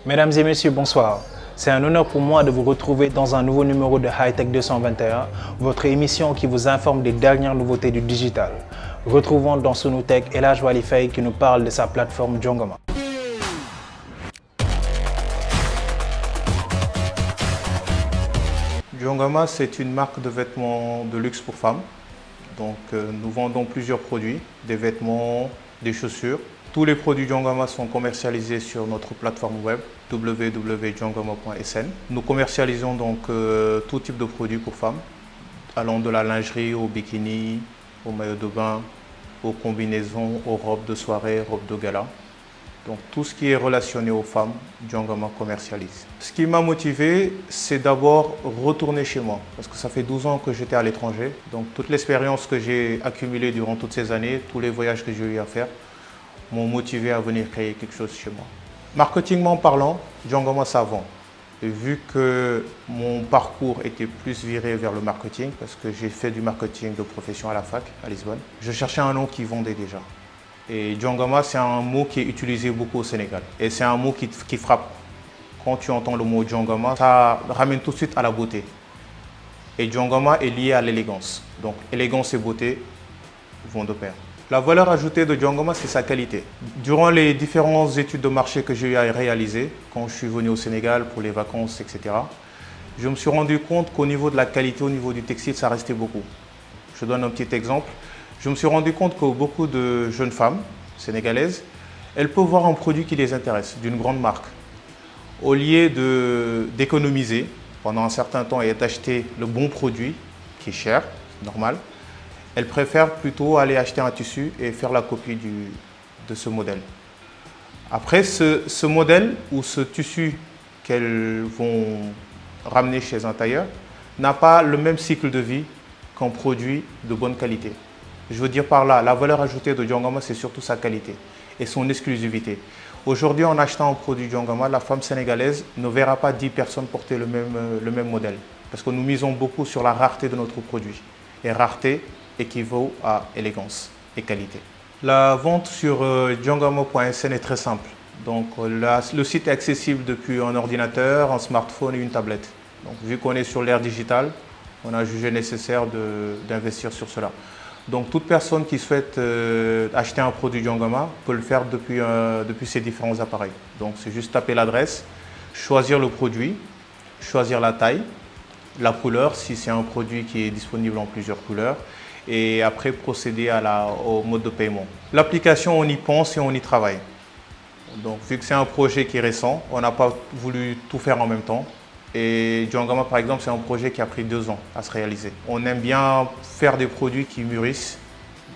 Mesdames et messieurs, bonsoir. C'est un honneur pour moi de vous retrouver dans un nouveau numéro de Hightech 221, votre émission qui vous informe des dernières nouveautés du digital. Retrouvons dans Sonotech El Hadj Wali Faye qui nous parle de sa plateforme Jongama. Jongama, c'est une marque de vêtements de luxe pour femmes. Donc, nous vendons plusieurs produits, des vêtements, des chaussures. Tous les produits Jongama sont commercialisés sur notre plateforme web www.jongama.sn. Nous commercialisons donc tout type de produits pour femmes, allant de la lingerie au bikini, au maillot de bain, aux combinaisons, aux robes de soirée, robes de gala. Donc tout ce qui est relationné aux femmes, Jongama commercialise. Ce qui m'a motivé, c'est d'abord retourner chez moi, parce que ça fait 12 ans que j'étais à l'étranger. Donc toute l'expérience que j'ai accumulée durant toutes ces années, tous les voyages que j'ai eu à faire, m'ont motivé à venir créer quelque chose chez moi. Marketingment parlant, Jongama ça vend. Et vu que mon parcours était plus viré vers le marketing, parce que j'ai fait du marketing de profession à la fac, à Lisbonne, je cherchais un nom qui vendait déjà. Et Jongama, c'est un mot qui est utilisé beaucoup au Sénégal. Et c'est un mot qui frappe. Quand tu entends le mot Jongama, ça ramène tout de suite à la beauté. Et Jongama est lié à l'élégance. Donc élégance et beauté vont de pair. La valeur ajoutée de Jongama, c'est sa qualité. Durant les différentes études de marché que j'ai eu à réaliser, quand je suis venu au Sénégal pour les vacances, etc., je me suis rendu compte qu'au niveau de la qualité, au niveau du textile, ça restait beaucoup. Je donne un petit exemple. Je me suis rendu compte que beaucoup de jeunes femmes sénégalaises, elles peuvent voir un produit qui les intéresse, d'une grande marque. Au lieu d'économiser pendant un certain temps et d'acheter le bon produit, qui est cher, normal, elles préfèrent plutôt aller acheter un tissu et faire la copie de ce modèle. Après, ce modèle ou ce tissu qu'elles vont ramener chez un tailleur n'a pas le même cycle de vie qu'un produit de bonne qualité. Je veux dire par là, la valeur ajoutée de Jongama, c'est surtout sa qualité et son exclusivité. Aujourd'hui, en achetant un produit Jongama, la femme sénégalaise ne verra pas 10 personnes porter le même modèle. Parce que nous misons beaucoup sur la rareté de notre produit. Et rareté équivaut à élégance et qualité. La vente sur jongama.sn est très simple. Donc, le site est accessible depuis un ordinateur, un smartphone et une tablette. Donc, vu qu'on est sur l'ère digitale, on a jugé nécessaire d'investir sur cela. Donc toute personne qui souhaite acheter un produit Jongama peut le faire depuis ses différents appareils. Donc c'est juste taper l'adresse, choisir le produit, choisir la taille, la couleur si c'est un produit qui est disponible en plusieurs couleurs et après procéder au mode de paiement. L'application, on y pense et on y travaille. Donc vu que c'est un projet qui est récent, on n'a pas voulu tout faire en même temps. Et Jongama, par exemple, c'est un projet qui a pris 2 ans à se réaliser. On aime bien faire des produits qui mûrissent.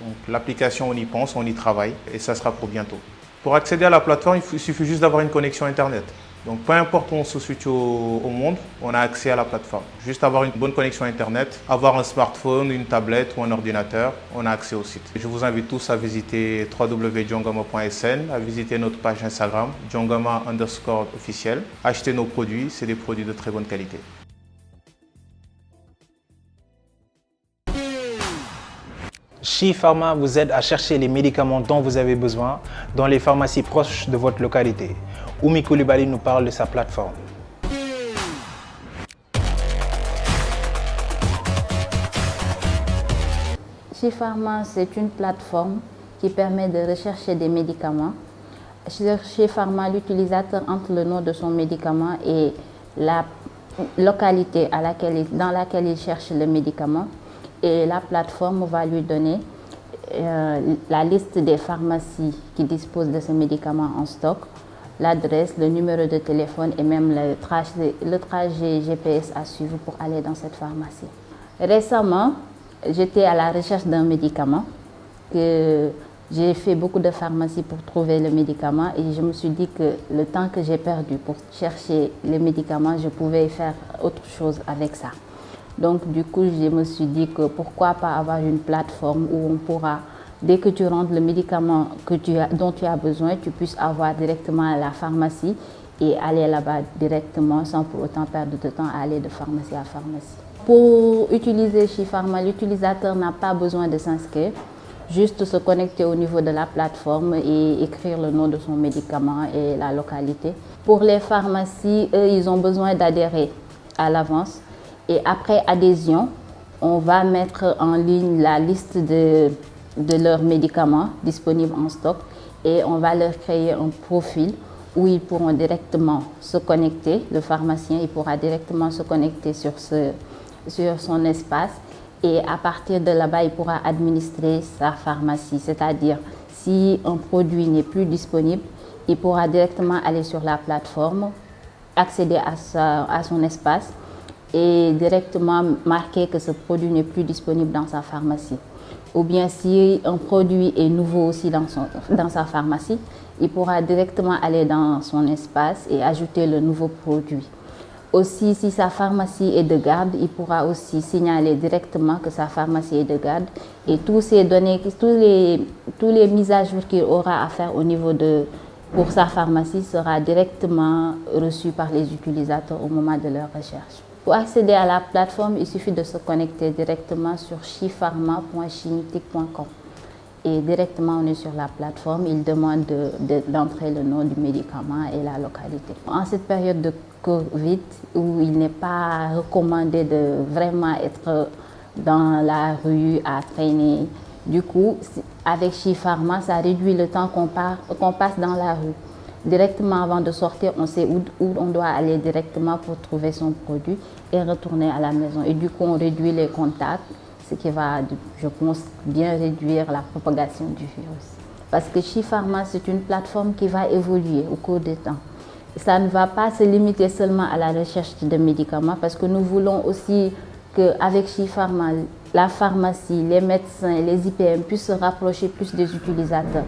Donc l'application, on y pense, on y travaille et ça sera pour bientôt. Pour accéder à la plateforme, il suffit juste d'avoir une connexion Internet. Donc peu importe où on se situe au monde, on a accès à la plateforme. Juste avoir une bonne connexion Internet, avoir un smartphone, une tablette ou un ordinateur, on a accès au site. Je vous invite tous à visiter www.jongama.sn, à visiter notre page Instagram, jongama_officiel. Achetez nos produits, c'est des produits de très bonne qualité. Chi Pharma vous aide à chercher les médicaments dont vous avez besoin dans les pharmacies proches de votre localité. Oumi Koulibaly nous parle de sa plateforme. Chi Pharma, c'est une plateforme qui permet de rechercher des médicaments. Chez Pharma, l'utilisateur entre le nom de son médicament et la localité dans laquelle il cherche le médicament. Et la plateforme va lui donner la liste des pharmacies qui disposent de ce médicament en stock, l'adresse, le numéro de téléphone et même le trajet GPS à suivre pour aller dans cette pharmacie. Récemment, j'étais à la recherche d'un médicament que j'ai fait beaucoup de pharmacies pour trouver le médicament et je me suis dit que le temps que j'ai perdu pour chercher le médicament, je pouvais faire autre chose avec ça. Donc du coup, je me suis dit que pourquoi pas avoir une plateforme où on pourra, dès que tu rentres le médicament dont tu as besoin, tu puisses avoir directement à la pharmacie et aller là-bas directement sans pour autant perdre de temps à aller de pharmacie à pharmacie. Pour utiliser Chi Pharma, l'utilisateur n'a pas besoin de s'inscrire. juste se connecter au niveau de la plateforme et écrire le nom de son médicament et la localité. Pour les pharmacies, eux, ils ont besoin d'adhérer à l'avance. Et après adhésion, on va mettre en ligne la liste de leurs médicaments disponibles en stock et on va leur créer un profil où ils pourront directement se connecter. Le pharmacien, il pourra directement se connecter sur son espace et à partir de là-bas, il pourra administrer sa pharmacie. C'est-à-dire, si un produit n'est plus disponible, il pourra directement aller sur la plateforme, accéder à son espace et directement marquer que ce produit n'est plus disponible dans sa pharmacie. Ou bien si un produit est nouveau aussi dans sa pharmacie, il pourra directement aller dans son espace et ajouter le nouveau produit. Aussi, si sa pharmacie est de garde, il pourra aussi signaler directement que sa pharmacie est de garde et toutes ces données, tous les mises à jour qu'il aura à faire au niveau pour sa pharmacie sera directement reçu par les utilisateurs au moment de leur recherche. Pour accéder à la plateforme, il suffit de se connecter directement sur chipharma.chinitic.com. Et directement, on est sur la plateforme. Il demande d'entrer le nom du médicament et la localité. En cette période de Covid, où il n'est pas recommandé de vraiment être dans la rue à traîner, du coup, avec Chipharma, ça réduit le temps qu'on passe dans la rue. Directement avant de sortir, on sait où on doit aller directement pour trouver son produit et retourner à la maison. Et du coup, on réduit les contacts, ce qui va, je pense, bien réduire la propagation du virus. Parce que Chipharma, c'est une plateforme qui va évoluer au cours du temps. Ça ne va pas se limiter seulement à la recherche de médicaments, parce que nous voulons aussi qu'avec Chipharma, la pharmacie, les médecins, les IPM puissent se rapprocher plus des utilisateurs.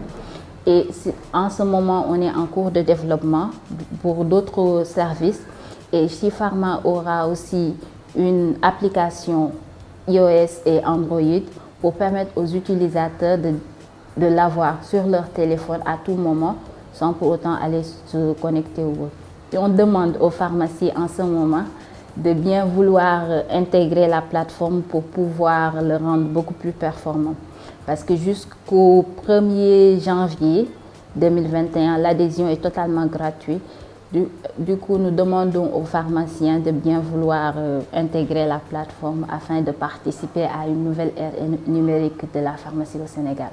Et en ce moment, on est en cours de développement pour d'autres services. Et Chipharma aura aussi une application iOS et Android pour permettre aux utilisateurs de l'avoir sur leur téléphone à tout moment sans pour autant aller se connecter au web. Et on demande aux pharmacies en ce moment de bien vouloir intégrer la plateforme pour pouvoir le rendre beaucoup plus performant. Parce que jusqu'au 1er janvier 2021, l'adhésion est totalement gratuite. Du coup, nous demandons aux pharmaciens de bien vouloir intégrer la plateforme afin de participer à une nouvelle ère numérique de la pharmacie au Sénégal.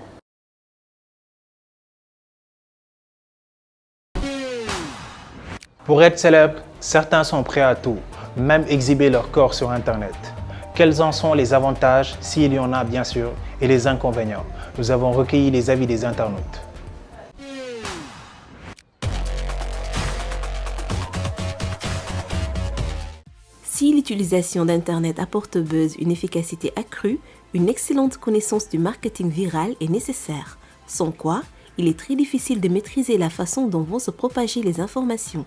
Pour être célèbres, certains sont prêts à tout, même exhiber leur corps sur Internet. Quels en sont les avantages, s'il y en a bien sûr, et les inconvénients? Nous avons recueilli les avis des internautes. Si l'utilisation d'Internet apporte au buzz une efficacité accrue, une excellente connaissance du marketing viral est nécessaire, sans quoi il est très difficile de maîtriser la façon dont vont se propager les informations,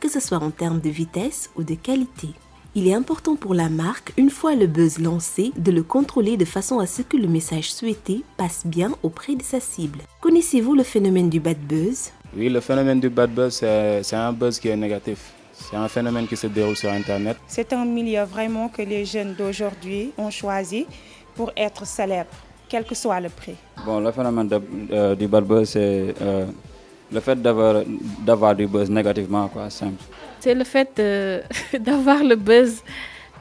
que ce soit en termes de vitesse ou de qualité. Il est important pour la marque, une fois le buzz lancé, de le contrôler de façon à ce que le message souhaité passe bien auprès de sa cible. Connaissez-vous le phénomène du bad buzz? Oui, le phénomène du bad buzz, c'est un buzz qui est négatif. C'est un phénomène qui se déroule sur Internet. C'est un milieu vraiment que les jeunes d'aujourd'hui ont choisi pour être célèbres, quel que soit le prix. Bon, le phénomène du bad buzz, c'est le fait d'avoir du buzz négativement, quoi, simple. C'est le fait d'avoir le buzz,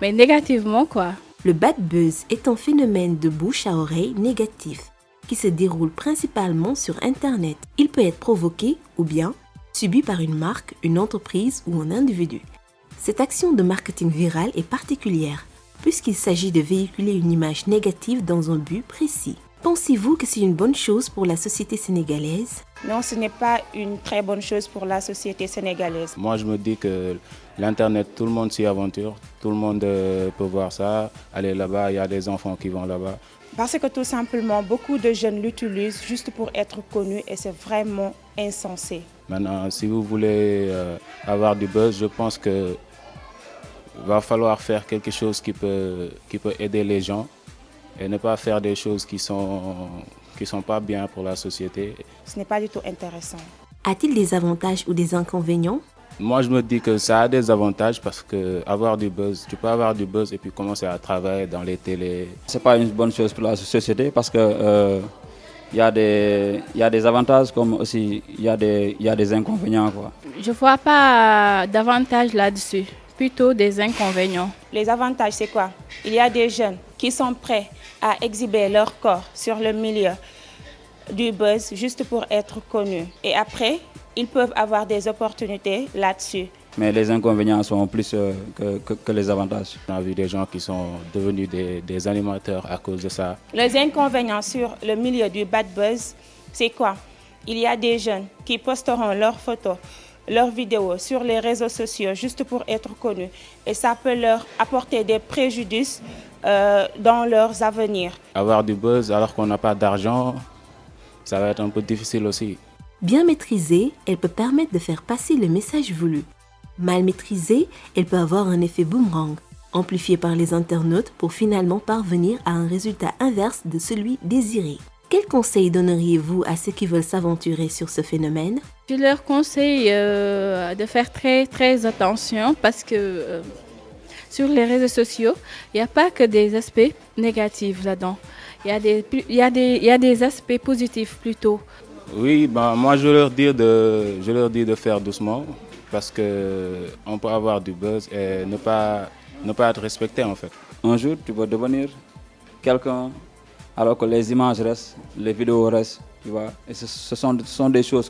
mais négativement, quoi. Le bad buzz est un phénomène de bouche à oreille négatif qui se déroule principalement sur Internet. Il peut être provoqué ou bien subi par une marque, une entreprise ou un individu. Cette action de marketing viral est particulière puisqu'il s'agit de véhiculer une image négative dans un but précis. Pensez-vous que c'est une bonne chose pour la société sénégalaise? Non, ce n'est pas une très bonne chose pour la société sénégalaise. Moi, je me dis que l'Internet, tout le monde s'y aventure, tout le monde peut voir ça, aller là-bas, il y a des enfants qui vont là-bas. Parce que tout simplement, beaucoup de jeunes l'utilisent juste pour être connus et c'est vraiment insensé. Maintenant, si vous voulez avoir du buzz, je pense qu'il va falloir faire quelque chose qui peut aider les gens et ne pas faire des choses qui sont pas bien pour la société. Ce n'est pas du tout intéressant. A-t-il des avantages ou des inconvénients? Moi, je me dis que ça a des avantages parce que avoir du buzz, tu peux avoir du buzz et puis commencer à travailler dans les télés. C'est pas une bonne chose pour la société parce que il y a des avantages comme aussi il y a des inconvénients, quoi. Je ne vois pas d'avantage là-dessus, plutôt des inconvénients. Les avantages, c'est quoi? Il y a des jeunes qui sont prêts à exhiber leur corps sur le milieu du buzz juste pour être connus. Et après, ils peuvent avoir des opportunités là-dessus. Mais les inconvénients sont plus que les avantages. On a vu des gens qui sont devenus des animateurs à cause de ça. Les inconvénients sur le milieu du bad buzz, c'est quoi? Il y a des jeunes qui posteront leurs photos, leurs vidéos sur les réseaux sociaux juste pour être connus. Et ça peut leur apporter des préjudices dans leurs avenirs. Avoir du buzz alors qu'on n'a pas d'argent, ça va être un peu difficile aussi. Bien maîtrisée, elle peut permettre de faire passer le message voulu. Mal maîtrisée, elle peut avoir un effet boomerang, amplifié par les internautes pour finalement parvenir à un résultat inverse de celui désiré. Quels conseils donneriez-vous à ceux qui veulent s'aventurer sur ce phénomène? Je leur conseille de faire très attention parce que sur les réseaux sociaux, il n'y a pas que des aspects négatifs là-dedans. Il y a des aspects positifs plutôt. Oui, moi je leur dis de faire doucement parce qu'on peut avoir du buzz et ne pas être respecté en fait. Un jour, tu vas devenir quelqu'un alors que les images restent, les vidéos restent, tu vois. Et ce sont des choses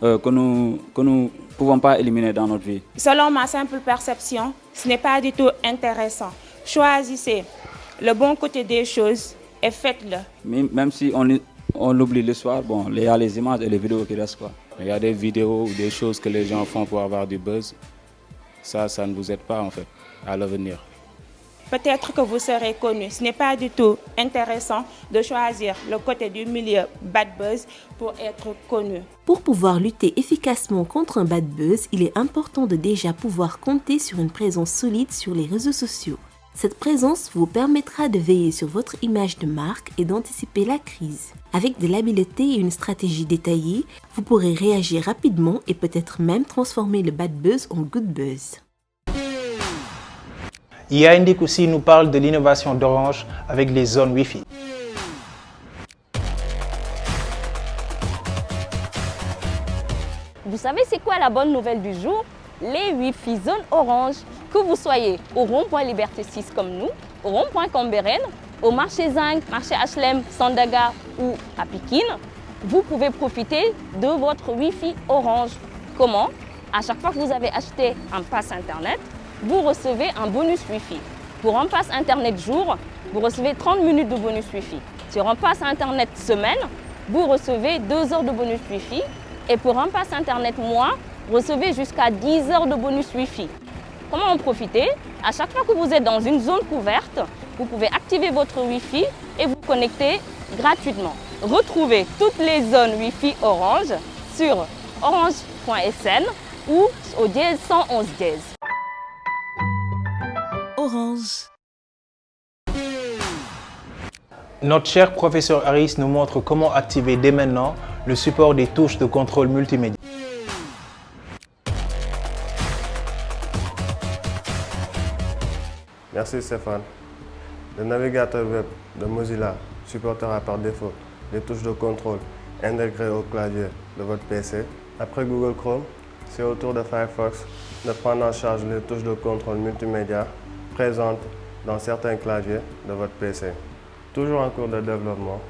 que nous ne pouvons pas éliminer dans notre vie. Selon ma simple perception, ce n'est pas du tout intéressant. Choisissez le bon côté des choses et faites-le. Même si on oublie l'histoire, bon, il y a les images et les vidéos qui restent, quoi. Il y a des vidéos ou des choses que les gens font pour avoir du buzz. Ça ne vous aide pas en fait à l'avenir. Peut-être que vous serez connu. Ce n'est pas du tout intéressant de choisir le côté du milieu bad buzz pour être connu. Pour pouvoir lutter efficacement contre un bad buzz, il est important de déjà pouvoir compter sur une présence solide sur les réseaux sociaux. Cette présence vous permettra de veiller sur votre image de marque et d'anticiper la crise. Avec de l'habileté et une stratégie détaillée, vous pourrez réagir rapidement et peut-être même transformer le bad buzz en good buzz. IA Indique aussi nous parle de l'innovation d'Orange avec les zones Wi-Fi. Vous savez c'est quoi la bonne nouvelle du jour? Les Wi-Fi zones Orange. Que vous soyez au rond-point Liberté 6 comme nous, au rond-point Cambérène, au marché Zinc, marché HLM, Sandaga ou à Pikine, vous pouvez profiter de votre Wi-Fi Orange. Comment? À chaque fois que vous avez acheté un pass Internet, vous recevez un bonus Wi-Fi. Pour un pass Internet jour, vous recevez 30 minutes de bonus Wi-Fi. Sur un pass Internet semaine, vous recevez 2 heures de bonus Wi-Fi. Et pour un pass Internet mois, vous recevez jusqu'à 10 heures de bonus Wi-Fi. Comment en profiter? À chaque fois que vous êtes dans une zone couverte, vous pouvez activer votre Wi-Fi et vous connecter gratuitement. Retrouvez toutes les zones Wi-Fi Orange sur orange.sn ou au dièse 111 dièse. Orange. Notre cher professeur Harris nous montre comment activer dès maintenant le support des touches de contrôle multimédia. Merci Stéphane. Le navigateur web de Mozilla supportera par défaut les touches de contrôle intégrées au clavier de votre PC. Après Google Chrome, c'est au tour de Firefox de prendre en charge les touches de contrôle multimédia présentes dans certains claviers de votre PC. Toujours en cours de développement,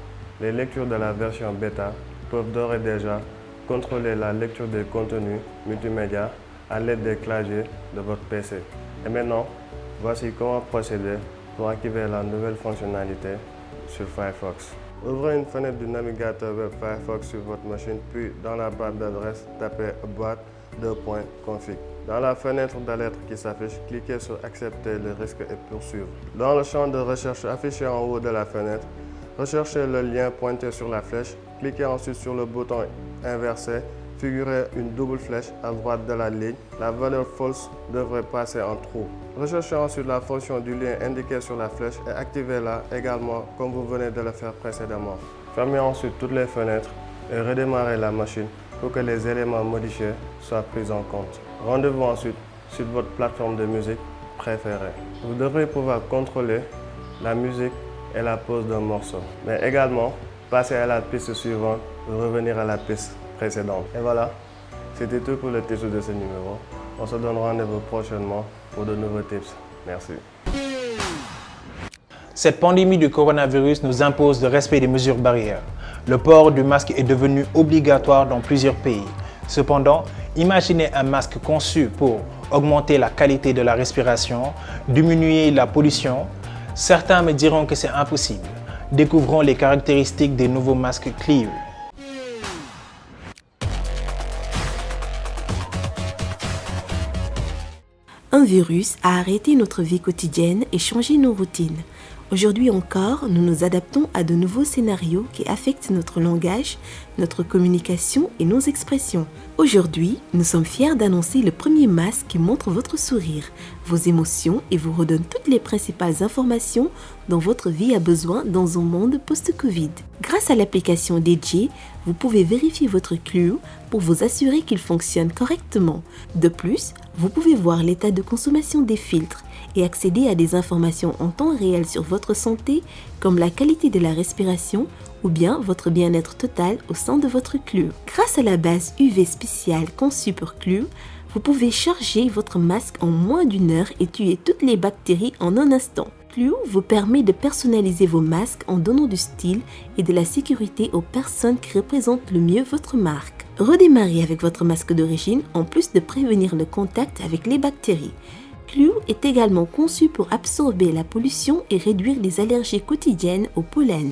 les lectures de la version bêta peuvent d'ores et déjà contrôler la lecture des contenus multimédia à l'aide des claviers de votre PC. Et maintenant, voici comment procéder pour activer la nouvelle fonctionnalité sur Firefox. Ouvrez une fenêtre du navigateur web Firefox sur votre machine, puis dans la barre d'adresse, tapez boîte2.config. Dans la fenêtre d'alerte qui s'affiche, cliquez sur Accepter le risque et poursuivre. Dans le champ de recherche affiché en haut de la fenêtre, recherchez le lien pointé sur la flèche. Cliquez ensuite sur le bouton inversé. Figurez une double flèche à droite de la ligne. La valeur false devrait passer en true. Recherchez ensuite la fonction du lien indiqué sur la flèche et activez-la également comme vous venez de le faire précédemment. Fermez ensuite toutes les fenêtres et redémarrez la machine pour que les éléments modifiés soient pris en compte. Rendez-vous ensuite sur votre plateforme de musique préférée. Vous devrez pouvoir contrôler la musique et la pause d'un morceau, mais également passer à la piste suivante ou revenir à la piste précédente. Et voilà, c'était tout pour le titre de ce numéro. On se donne rendez-vous prochainement pour de nouveaux tips. Merci. Cette pandémie du coronavirus nous impose le respect des mesures barrières. Le port du masque est devenu obligatoire dans plusieurs pays. Cependant, imaginez un masque conçu pour augmenter la qualité de la respiration, diminuer la pollution. Certains me diront que c'est impossible. Découvrons les caractéristiques des nouveaux masques Clear. Un virus a arrêté notre vie quotidienne et changé nos routines. Aujourd'hui encore, nous nous adaptons à de nouveaux scénarios qui affectent notre langage, notre communication et nos expressions. Aujourd'hui, nous sommes fiers d'annoncer le premier masque qui montre votre sourire, vos émotions et vous redonne toutes les principales informations dont votre vie a besoin dans un monde post-Covid. Grâce à l'application DJ, vous pouvez vérifier votre Clue pour vous assurer qu'il fonctionne correctement. De plus, vous pouvez voir l'état de consommation des filtres et accéder à des informations en temps réel sur votre santé comme la qualité de la respiration ou bien votre bien-être total au sein de votre Clue. Grâce à la base UV spéciale conçue pour Clue, vous pouvez charger votre masque en moins d'1 heure et tuer toutes les bactéries en un instant. Clue vous permet de personnaliser vos masques en donnant du style et de la sécurité aux personnes qui représentent le mieux votre marque. Redémarrez avec votre masque d'origine en plus de prévenir le contact avec les bactéries. Clue est également conçu pour absorber la pollution et réduire les allergies quotidiennes au pollen.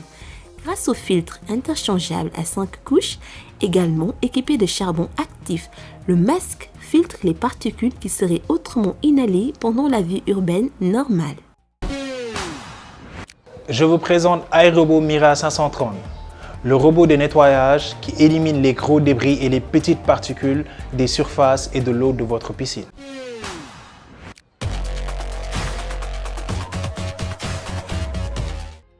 Grâce au filtre interchangeable à 5 couches, également équipé de charbon actif, le masque filtre les particules qui seraient autrement inhalées pendant la vie urbaine normale. Je vous présente iRobot Mira 530, le robot de nettoyage qui élimine les gros débris et les petites particules des surfaces et de l'eau de votre piscine.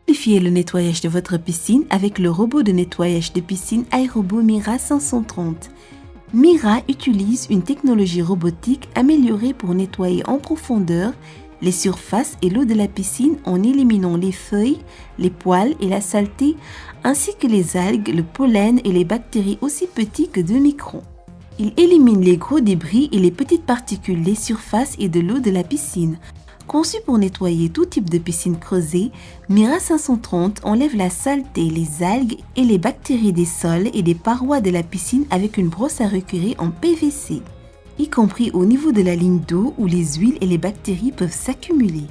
Simplifiez le nettoyage de votre piscine avec le robot de nettoyage de piscine iRobot Mira 530. Mira utilise une technologie robotique améliorée pour nettoyer en profondeur les surfaces et l'eau de la piscine en éliminant les feuilles, les poils et la saleté, ainsi que les algues, le pollen et les bactéries aussi petits que 2 microns. Il élimine les gros débris et les petites particules des surfaces et de l'eau de la piscine. Conçu pour nettoyer tout type de piscine creusée, Mira 530 enlève la saleté, les algues et les bactéries des sols et des parois de la piscine avec une brosse à recueillir en PVC, y compris au niveau de la ligne d'eau où les huiles et les bactéries peuvent s'accumuler.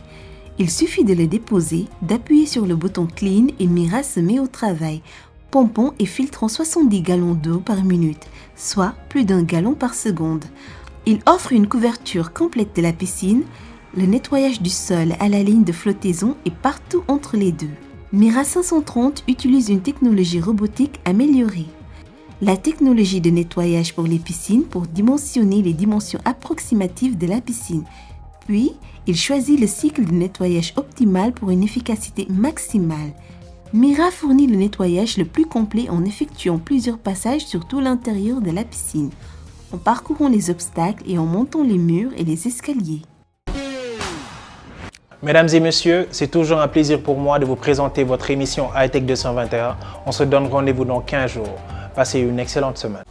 Il suffit de le déposer, d'appuyer sur le bouton Clean et Mira se met au travail, pompant et filtrant 70 gallons d'eau par minute, soit plus d'1 gallon par seconde. Il offre une couverture complète de la piscine, le nettoyage du sol à la ligne de flottaison et partout entre les deux. Mira 530 utilise une technologie robotique améliorée. La technologie de nettoyage pour les piscines pour dimensionner les dimensions approximatives de la piscine. Puis, il choisit le cycle de nettoyage optimal pour une efficacité maximale. Mira fournit le nettoyage le plus complet en effectuant plusieurs passages sur tout l'intérieur de la piscine, en parcourant les obstacles et en montant les murs et les escaliers. Mesdames et messieurs, c'est toujours un plaisir pour moi de vous présenter votre émission Hightech 221. On se donne rendez-vous dans 15 jours. Passez une excellente semaine.